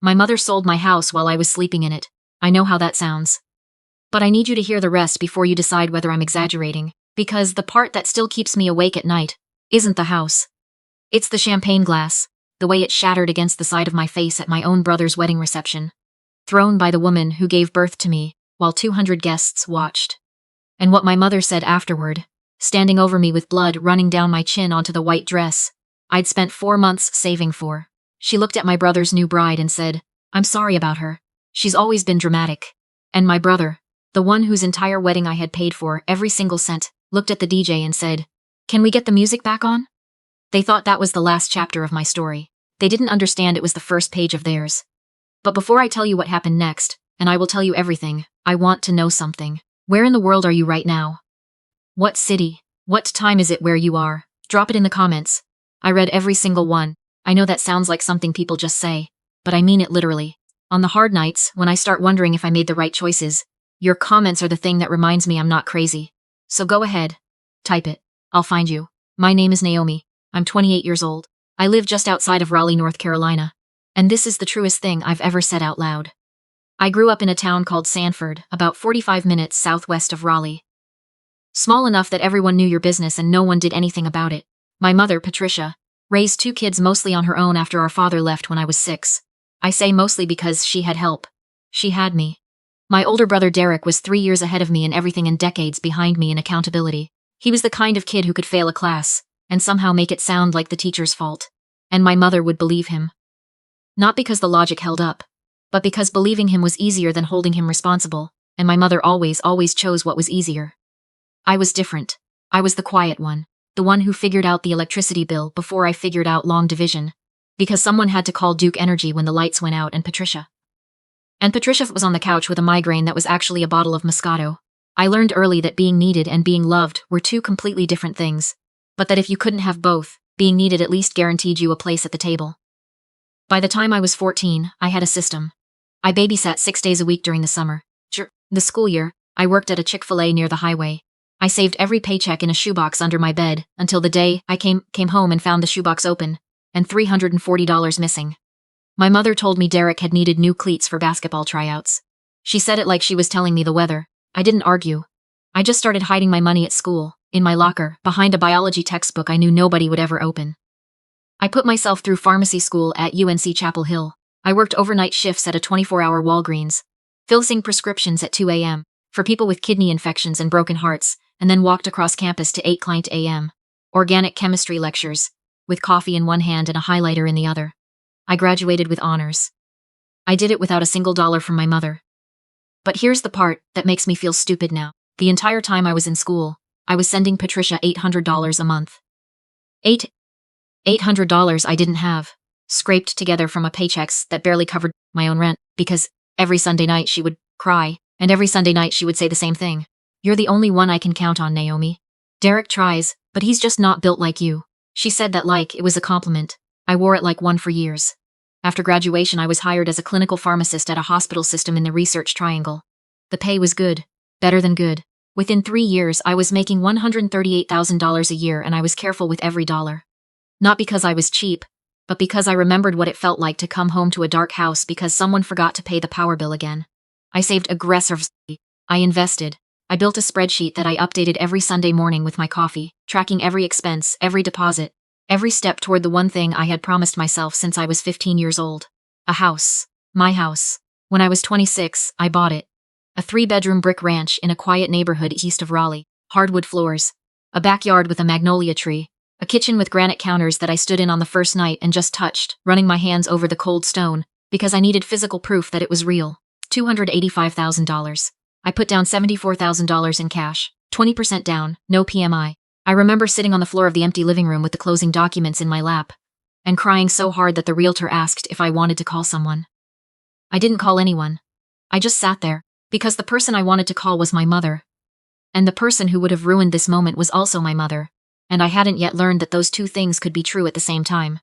My mother sold my house while I was sleeping in it. I know how that sounds. But I need you to hear the rest before you decide whether I'm exaggerating, because the part that still keeps me awake at night isn't the house. It's the champagne glass, the way it shattered against the side of my face at my own brother's wedding reception, thrown by the woman who gave birth to me while 200 guests watched. And what my mother said afterward, standing over me with blood running down my chin onto the white dress I'd spent 4 months saving for. She looked at my brother's new bride and said, "I'm sorry about her. She's always been dramatic." And my brother, the one whose entire wedding I had paid for every single cent, looked at the DJ and said, "Can we get the music back on?" They thought that was the last chapter of my story. They didn't understand it was the first page of theirs. But before I tell you what happened next, and I will tell you everything, I want to know something. Where in the world are you right now? What city? What time is it where you are? Drop it in the comments. I read every single one. I know that sounds like something people just say, but I mean it literally. On the hard nights, when I start wondering if I made the right choices, your comments are the thing that reminds me I'm not crazy. So go ahead. Type it. I'll find you. My name is Naomi. I'm 28 years old. I live just outside of Raleigh, North Carolina. And this is the truest thing I've ever said out loud. I grew up in a town called Sanford, about 45 minutes southwest of Raleigh. Small enough that everyone knew your business and no one did anything about it. My mother, Patricia, raised 2 kids mostly on her own after our father left when I was 6. I say mostly because she had help. She had me. My older brother Derek was 3 years ahead of me in everything and decades behind me in accountability. He was the kind of kid who could fail a class and somehow make it sound like the teacher's fault. And my mother would believe him. Not because the logic held up, but because believing him was easier than holding him responsible, and my mother always chose what was easier. I was different. I was the quiet one, the one who figured out the electricity bill before I figured out long division, because someone had to call Duke Energy when the lights went out and Patricia was on the couch with a migraine that was actually a bottle of Moscato. I learned early that being needed and being loved were 2 completely different things, but that if you couldn't have both, being needed at least guaranteed you a place at the table. By the time I was 14, I had a system. I babysat 6 days a week during the summer. The school year, I worked at a Chick-fil-A near the highway. I saved every paycheck in a shoebox under my bed until the day I came home and found the shoebox open, and $340 missing. My mother told me Derek had needed new cleats for basketball tryouts. She said it like she was telling me the weather. I didn't argue. I just started hiding my money at school, in my locker, behind a biology textbook I knew nobody would ever open. I put myself through pharmacy school at UNC Chapel Hill. I worked overnight shifts at a 24-hour Walgreens, filling prescriptions at 2 a.m. for people with kidney infections and broken hearts, and then walked across campus to 8 a.m. organic chemistry lectures, with coffee in one hand and a highlighter in the other. I graduated with honors. I did it without a single dollar from my mother. But here's the part that makes me feel stupid now. The entire time I was in school, I was sending Patricia $800 a month. $800 I didn't have, scraped together from a paychecks that barely covered my own rent, because every Sunday night she would cry, and every Sunday night she would say the same thing. "You're the only one I can count on, Naomi. Derek tries, but he's just not built like you." She said that like it was a compliment. I wore it like one for years. After graduation, I was hired as a clinical pharmacist at a hospital system in the Research Triangle. The pay was good, better than good. Within 3 years, I was making $138,000 a year, and I was careful with every dollar. Not because I was cheap, but because I remembered what it felt like to come home to a dark house because someone forgot to pay the power bill again. I saved aggressively. I invested. I built a spreadsheet that I updated every Sunday morning with my coffee, tracking every expense, every deposit, every step toward the one thing I had promised myself since I was 15 years old. A house. My house. When I was 26, I bought it. A 3-bedroom brick ranch in a quiet neighborhood east of Raleigh. Hardwood floors. A backyard with a magnolia tree. A kitchen with granite counters that I stood in on the first night and just touched, running my hands over the cold stone, because I needed physical proof that it was real. $285,000. I put down $74,000 in cash, 20% down, no PMI. I remember sitting on the floor of the empty living room with the closing documents in my lap, and crying so hard that the realtor asked if I wanted to call someone. I didn't call anyone. I just sat there, because the person I wanted to call was my mother. And the person who would have ruined this moment was also my mother, and I hadn't yet learned that those 2 things could be true at the same time.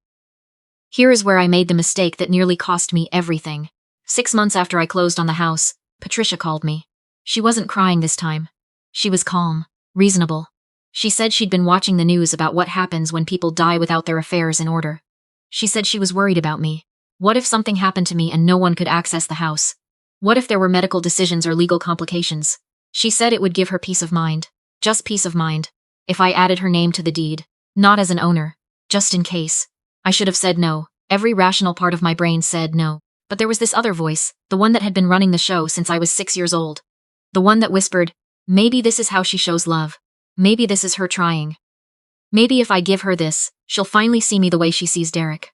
Here is where I made the mistake that nearly cost me everything. 6 months after I closed on the house, Patricia called me. She wasn't crying this time. She was calm, reasonable. She said she'd been watching the news about what happens when people die without their affairs in order. She said she was worried about me, What if something happened to me and no one could access the house? What if there were medical decisions or legal complications? She said it would give her peace of mind. Just peace of mind. If I added her name to the deed. Not as an owner. Just in case. I should have said no. Every rational part of my brain said no. But there was this other voice, the one that had been running the show since I was 6 years old. The one that whispered, maybe this is how she shows love. Maybe this is her trying. Maybe if I give her this, she'll finally see me the way she sees Derek.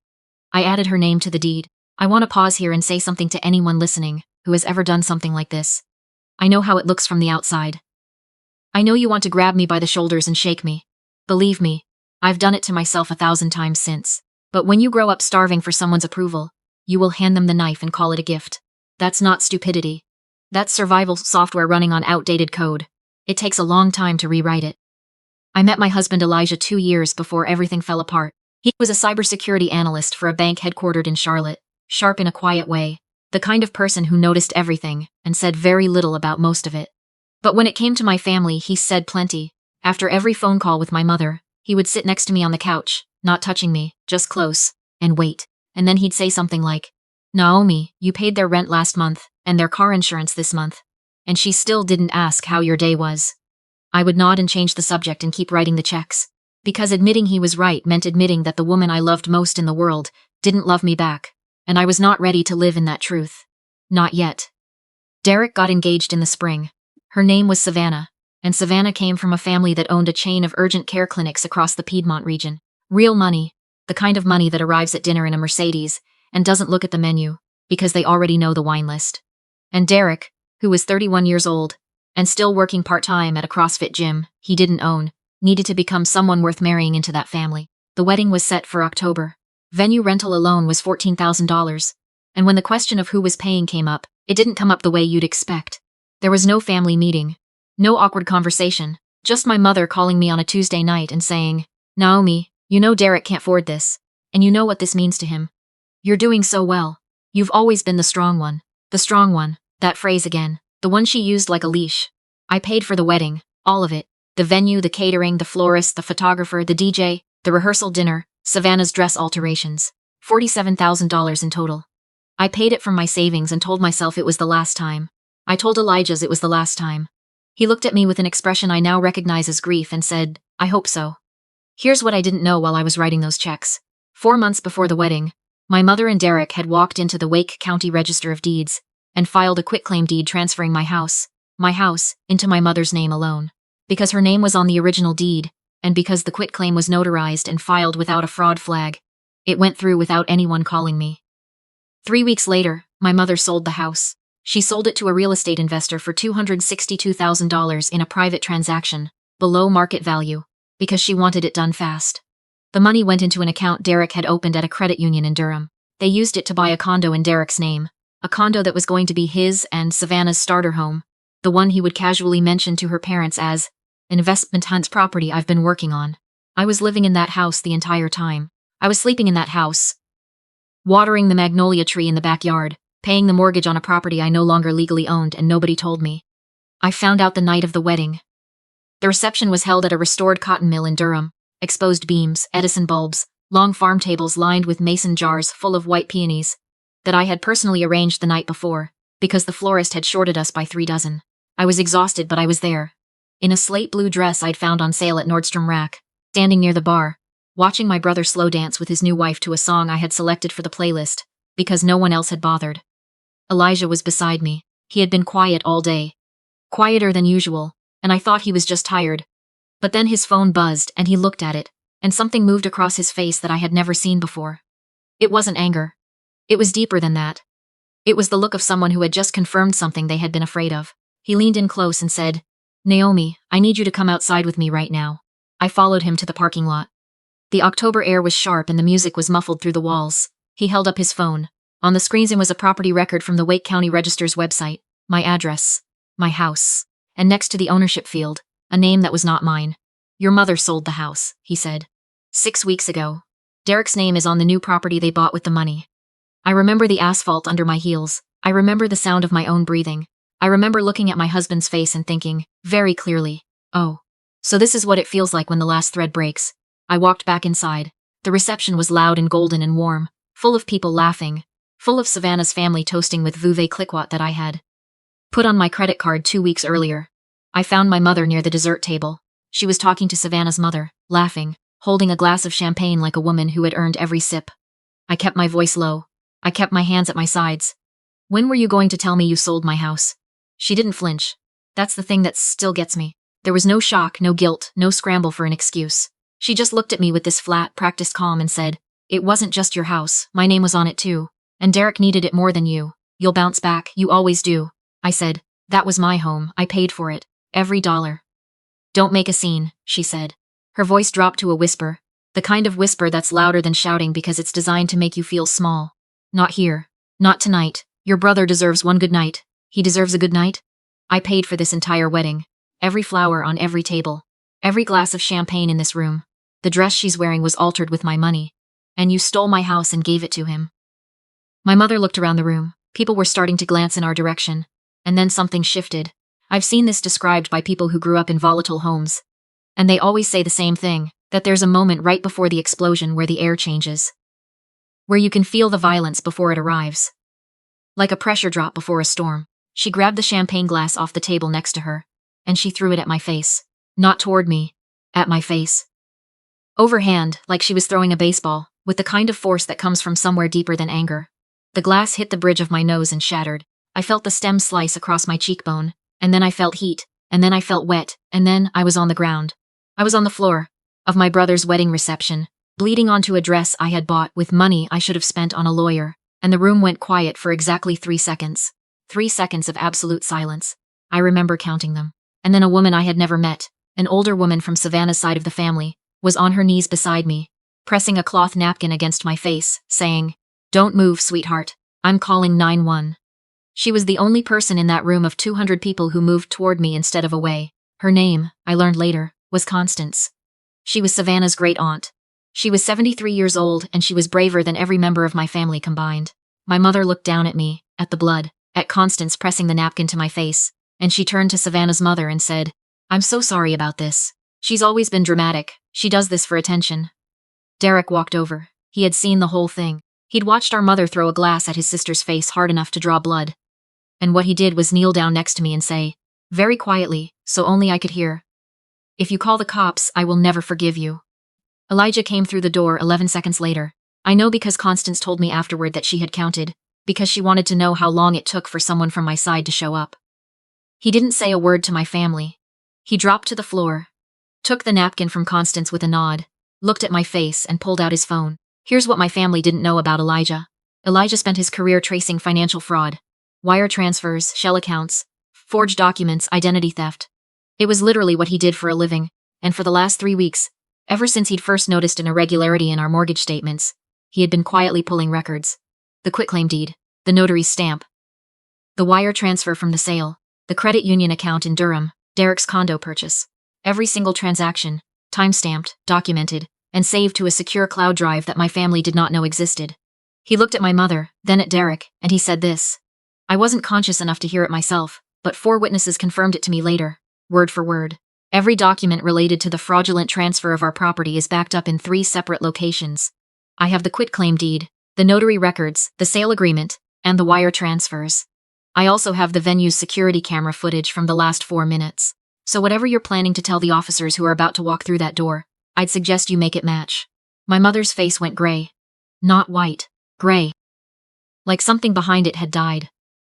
I added her name to the deed. I want to pause here and say something to anyone listening who has ever done something like this. I know how it looks from the outside. I know you want to grab me by the shoulders and shake me. Believe me, I've done it to myself 1,000 times since. But when you grow up starving for someone's approval, you will hand them the knife and call it a gift. That's not stupidity. That's survival software running on outdated code. It takes a long time to rewrite it. I met my husband Elijah 2 years before everything fell apart. He was a cybersecurity analyst for a bank headquartered in Charlotte, sharp in a quiet way, the kind of person who noticed everything and said very little about most of it. But when it came to my family, he said plenty. After every phone call with my mother, he would sit next to me on the couch, not touching me, just close, and wait. And then he'd say something like, Naomi, you paid their rent last month, and their car insurance this month. And she still didn't ask how your day was. I would nod and change the subject and keep writing the checks. Because admitting he was right meant admitting that the woman I loved most in the world didn't love me back, and I was not ready to live in that truth. Not yet. Derek got engaged in the spring. Her name was Savannah, and Savannah came from a family that owned a chain of urgent care clinics across the Piedmont region. Real money, the kind of money that arrives at dinner in a Mercedes and doesn't look at the menu, because they already know the wine list. And Derek, who was 31 years old, and still working part-time at a CrossFit gym he didn't own, needed to become someone worth marrying into that family. The wedding was set for October. Venue rental alone was $14,000. And when the question of who was paying came up, it didn't come up the way you'd expect. There was no family meeting. No awkward conversation. Just my mother calling me on a Tuesday night and saying, Naomi, you know Derek can't afford this. And you know what this means to him. You're doing so well. You've always been the strong one. The strong one. That phrase again. The one she used like a leash. I paid for the wedding. All of it. The venue, the catering, the florist, the photographer, the DJ, the rehearsal dinner, Savannah's dress alterations. $47,000 in total. I paid it from my savings and told myself it was the last time. I told Elijah's it was the last time. He looked at me with an expression I now recognize as grief and said, I hope so. Here's what I didn't know while I was writing those checks. 4 months before the wedding, my mother and Derek had walked into the Wake County Register of Deeds and filed a quitclaim deed transferring my house, into my mother's name alone. Because her name was on the original deed, and because the quitclaim was notarized and filed without a fraud flag, it went through without anyone calling me. 3 weeks later, my mother sold the house. She sold it to a real estate investor for $262,000 in a private transaction, below market value, because she wanted it done fast. The money went into an account Derek had opened at a credit union in Durham. They used it to buy a condo in Derek's name, a condo that was going to be his and Savannah's starter home, the one he would casually mention to her parents as an investment hunt property I've been working on. I was living in that house the entire time. I was sleeping in that house, watering the magnolia tree in the backyard, paying the mortgage on a property I no longer legally owned, and nobody told me. I found out the night of the wedding. The reception was held at a restored cotton mill in Durham. Exposed beams, Edison bulbs, long farm tables lined with mason jars full of white peonies that I had personally arranged the night before, because the florist had shorted us by 3 dozen. I was exhausted, but I was there. In a slate blue dress I'd found on sale at Nordstrom Rack, standing near the bar, watching my brother slow dance with his new wife to a song I had selected for the playlist, because no one else had bothered. Elijah was beside me. He had been quiet all day. Quieter than usual, and I thought he was just tired. But then his phone buzzed and he looked at it, and something moved across his face that I had never seen before. It wasn't anger. It was deeper than that. It was the look of someone who had just confirmed something they had been afraid of. He leaned in close and said, Naomi, I need you to come outside with me right now. I followed him to the parking lot. The October air was sharp and the music was muffled through the walls. He held up his phone. On the screens was a property record from the Wake County Register's website, my address, my house, and next to the ownership field, a name that was not mine. Your mother sold the house, he said. 6 weeks ago. Derek's name is on the new property they bought with the money. I remember the asphalt under my heels. I remember the sound of my own breathing. I remember looking at my husband's face and thinking, very clearly, oh, so this is what it feels like when the last thread breaks. I walked back inside. The reception was loud and golden and warm, full of people laughing, full of Savannah's family toasting with Veuve Cliquot that I had put on my credit card 2 weeks earlier. I found my mother near the dessert table. She was talking to Savannah's mother, laughing, holding a glass of champagne like a woman who had earned every sip. I kept my voice low. I kept my hands at my sides. When were you going to tell me you sold my house? She didn't flinch. That's the thing that still gets me. There was no shock, no guilt, no scramble for an excuse. She just looked at me with this flat, practiced calm and said, "It wasn't just your house, my name was on it too. And Derek needed it more than you. You'll bounce back, you always do." I said, "That was my home, I paid for it. Every dollar." "Don't make a scene," she said. Her voice dropped to a whisper, the kind of whisper that's louder than shouting because it's designed to make you feel small. "Not here. Not tonight. Your brother deserves one good night. He deserves a good night." I paid for this entire wedding. Every flower on every table. Every glass of champagne in this room. The dress she's wearing was altered with my money. And you stole my house and gave it to him. My mother looked around the room. People were starting to glance in our direction. And then something shifted. I've seen this described by people who grew up in volatile homes. And they always say the same thing, that there's a moment right before the explosion where the air changes. Where you can feel the violence before it arrives. Like a pressure drop before a storm. She grabbed the champagne glass off the table next to her, and she threw it at my face. Not toward me. At my face. Overhand, like she was throwing a baseball, with the kind of force that comes from somewhere deeper than anger. The glass hit the bridge of my nose and shattered. I felt the stem slice across my cheekbone, and then I felt heat, and then I felt wet, and then I was on the ground. I was on the floor of my brother's wedding reception, bleeding onto a dress I had bought with money I should have spent on a lawyer, and the room went quiet for exactly 3 seconds. 3 seconds of absolute silence. I remember counting them. And then a woman I had never met, an older woman from Savannah's side of the family, was on her knees beside me, pressing a cloth napkin against my face, saying, "Don't move, sweetheart. I'm calling 911. She was the only person in that room of 200 people who moved toward me instead of away. Her name, I learned later, was Constance. She was Savannah's great aunt. She was 73 years old and she was braver than every member of my family combined. My mother looked down at me, at the blood, at Constance pressing the napkin to my face, and she turned to Savannah's mother and said, "I'm so sorry about this. She's always been dramatic. She does this for attention." Derek walked over. He had seen the whole thing. He'd watched our mother throw a glass at his sister's face hard enough to draw blood. And what he did was kneel down next to me and say, very quietly, so only I could hear, "If you call the cops, I will never forgive you." Elijah came through the door 11 seconds later. I know because Constance told me afterward that she had counted, because she wanted to know how long it took for someone from my side to show up. He didn't say a word to my family. He dropped to the floor, took the napkin from Constance with a nod, looked at my face and pulled out his phone. Here's what my family didn't know about Elijah. Elijah spent his career tracing financial fraud, wire transfers, shell accounts, forged documents, identity theft. It was literally what he did for a living, and for the last 3 weeks, ever since he'd first noticed an irregularity in our mortgage statements, he had been quietly pulling records. The quitclaim deed, the notary's stamp, the wire transfer from the sale, the credit union account in Durham, Derek's condo purchase. Every single transaction, time-stamped, documented, and saved to a secure cloud drive that my family did not know existed. He looked at my mother, then at Derek, and he said this. I wasn't conscious enough to hear it myself, but 4 witnesses confirmed it to me later, word for word. Every document related to the fraudulent transfer of our property is backed up in 3 separate locations. I have the quitclaim deed, the notary records, the sale agreement, and the wire transfers. I also have the venue's security camera footage from the last 4 minutes. So whatever you're planning to tell the officers who are about to walk through that door, I'd suggest you make it match. My mother's face went gray. Not white. Gray. Like something behind it had died.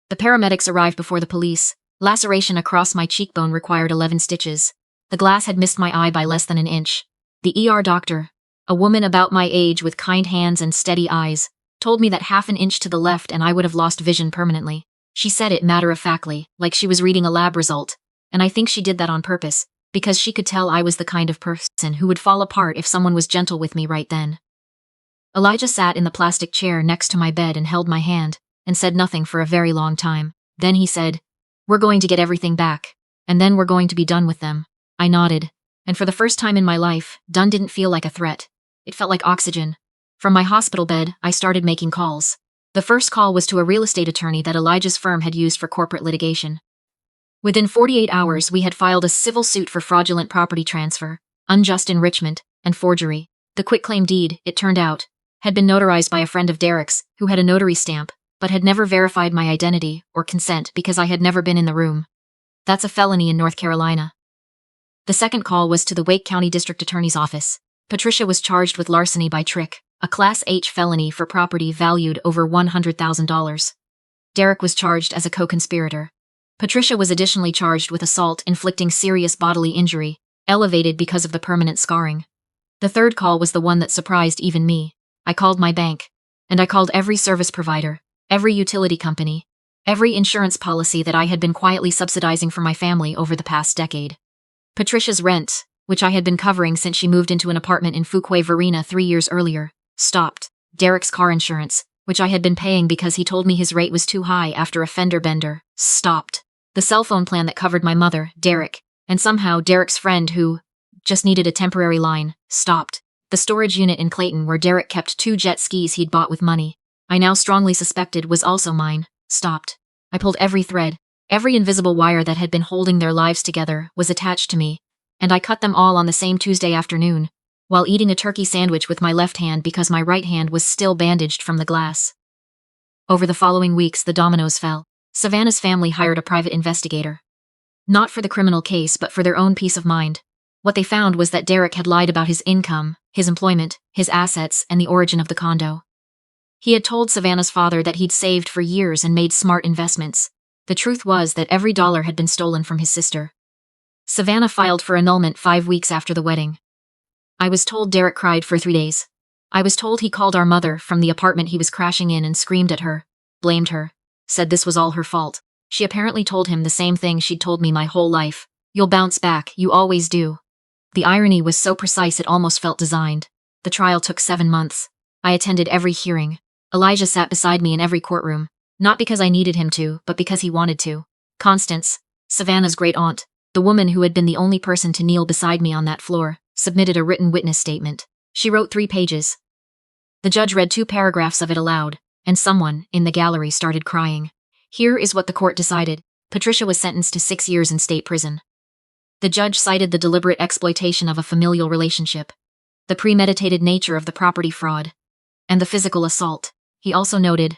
The paramedics arrived before the police. Laceration across my cheekbone required 11 stitches. The glass had missed my eye by less than an inch. The ER doctor, a woman about my age with kind hands and steady eyes, told me that half an inch to the left and I would have lost vision permanently. She said it matter-of-factly, like she was reading a lab result, and I think she did that on purpose, because she could tell I was the kind of person who would fall apart if someone was gentle with me right then. Elijah sat in the plastic chair next to my bed and held my hand, and said nothing for a very long time. Then he said, "We're going to get everything back, and then we're going to be done with them." I nodded, and for the first time in my life, done didn't feel like a threat. It felt like oxygen. From my hospital bed, I started making calls. The first call was to a real estate attorney that Elijah's firm had used for corporate litigation. Within 48 hours, we had filed a civil suit for fraudulent property transfer, unjust enrichment, and forgery. The quitclaim deed, it turned out, had been notarized by a friend of Derek's who had a notary stamp, but had never verified my identity or consent because I had never been in the room. That's a felony in North Carolina. The second call was to the Wake County District Attorney's Office. Patricia was charged with larceny by trick, a Class H felony for property valued over $100,000. Derek was charged as a co-conspirator. Patricia was additionally charged with assault inflicting serious bodily injury, elevated because of the permanent scarring. The third call was the one that surprised even me. I called my bank. And I called every service provider, every utility company, every insurance policy that I had been quietly subsidizing for my family over the past decade. Patricia's rent, which I had been covering since she moved into an apartment in Fuquay Varina 3 years earlier, stopped. Derek's car insurance, which I had been paying because he told me his rate was too high after a fender bender, stopped. The cell phone plan that covered my mother, Derek, and somehow Derek's friend who just needed a temporary line, stopped. The storage unit in Clayton where Derek kept 2 jet skis he'd bought with money, I now strongly suspected was also mine, stopped. I pulled every thread. Every invisible wire that had been holding their lives together was attached to me, and I cut them all on the same Tuesday afternoon, while eating a turkey sandwich with my left hand because my right hand was still bandaged from the glass. Over the following weeks, the dominoes fell. Savannah's family hired a private investigator. Not for the criminal case, but for their own peace of mind. What they found was that Derek had lied about his income, his employment, his assets, and the origin of the condo. He had told Savannah's father that he'd saved for years and made smart investments. The truth was that every dollar had been stolen from his sister. Savannah filed for annulment 5 weeks after the wedding. I was told Derek cried for 3 days. I was told he called our mother from the apartment he was crashing in and screamed at her, blamed her, said this was all her fault. She apparently told him the same thing she'd told me my whole life. You'll bounce back, you always do. The irony was so precise it almost felt designed. The trial took 7 months. I attended every hearing. Elijah sat beside me in every courtroom, not because I needed him to, but because he wanted to. Constance, Savannah's great aunt, the woman who had been the only person to kneel beside me on that floor, submitted a written witness statement. She wrote 3 pages. The judge read 2 paragraphs of it aloud, and someone, in the gallery, started crying. Here is what the court decided. Patricia was sentenced to 6 years in state prison. The judge cited the deliberate exploitation of a familial relationship, the premeditated nature of the property fraud, and the physical assault. He also noted,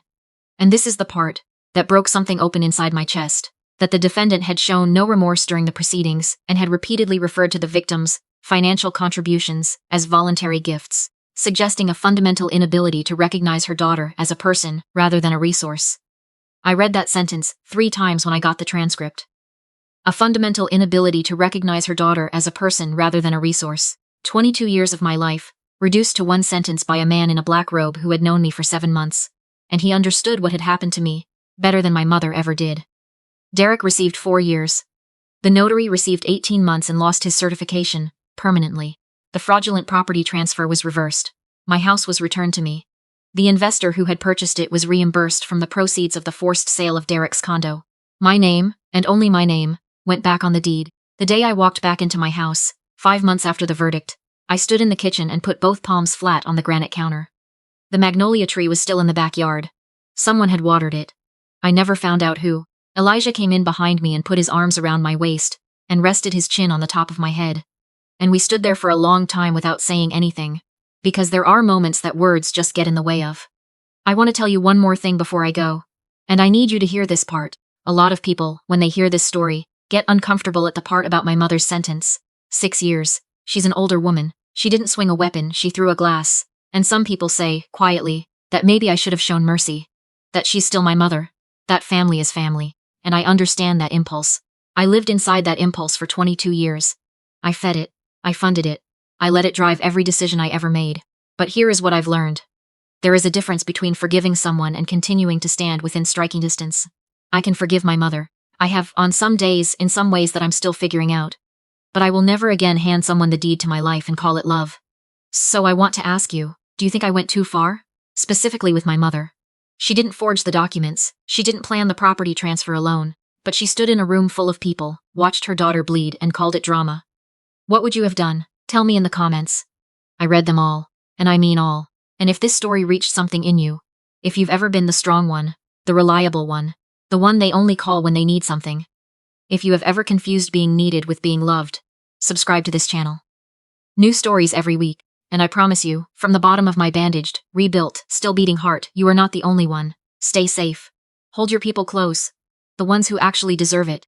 and this is the part that broke something open inside my chest, that the defendant had shown no remorse during the proceedings and had repeatedly referred to the victim's financial contributions as voluntary gifts, suggesting a fundamental inability to recognize her daughter as a person rather than a resource. I read that sentence 3 times when I got the transcript. A fundamental inability to recognize her daughter as a person rather than a resource. 22 years of my life, reduced to 1 sentence by a man in a black robe who had known me for 7 months. And he understood what had happened to me, better than my mother ever did. Derek received 4 years. The notary received 18 months and lost his certification, permanently. The fraudulent property transfer was reversed. My house was returned to me. The investor who had purchased it was reimbursed from the proceeds of the forced sale of Derek's condo. My name, and only my name, went back on the deed. The day I walked back into my house, 5 months after the verdict, I stood in the kitchen and put both palms flat on the granite counter. The magnolia tree was still in the backyard. Someone had watered it. I never found out who. Elijah came in behind me and put his arms around my waist and rested his chin on the top of my head. And we stood there for a long time without saying anything, because there are moments that words just get in the way of. I want to tell you one more thing before I go, and I need you to hear this part. A lot of people, when they hear this story, get uncomfortable at the part about my mother's sentence. 6 years. She's an older woman. She didn't swing a weapon, she threw a glass. And some people say, quietly, that maybe I should have shown mercy. That she's still my mother. That family is family. And I understand that impulse. I lived inside that impulse for 22 years. I fed it. I funded it. I let it drive every decision I ever made. But here is what I've learned. There is a difference between forgiving someone and continuing to stand within striking distance. I can forgive my mother. I have, on some days, in some ways that I'm still figuring out. But I will never again hand someone the deed to my life and call it love. So I want to ask you, do you think I went too far? Specifically with my mother. She didn't forge the documents, she didn't plan the property transfer alone, but she stood in a room full of people, watched her daughter bleed and called it drama. What would you have done? Tell me in the comments. I read them all, and I mean all. And if this story reached something in you, if you've ever been the strong one, the reliable one, the one they only call when they need something, if you have ever confused being needed with being loved, subscribe to this channel. New stories every week. And I promise you, from the bottom of my bandaged, rebuilt, still beating heart, you are not the only one. Stay safe. Hold your people close. The ones who actually deserve it.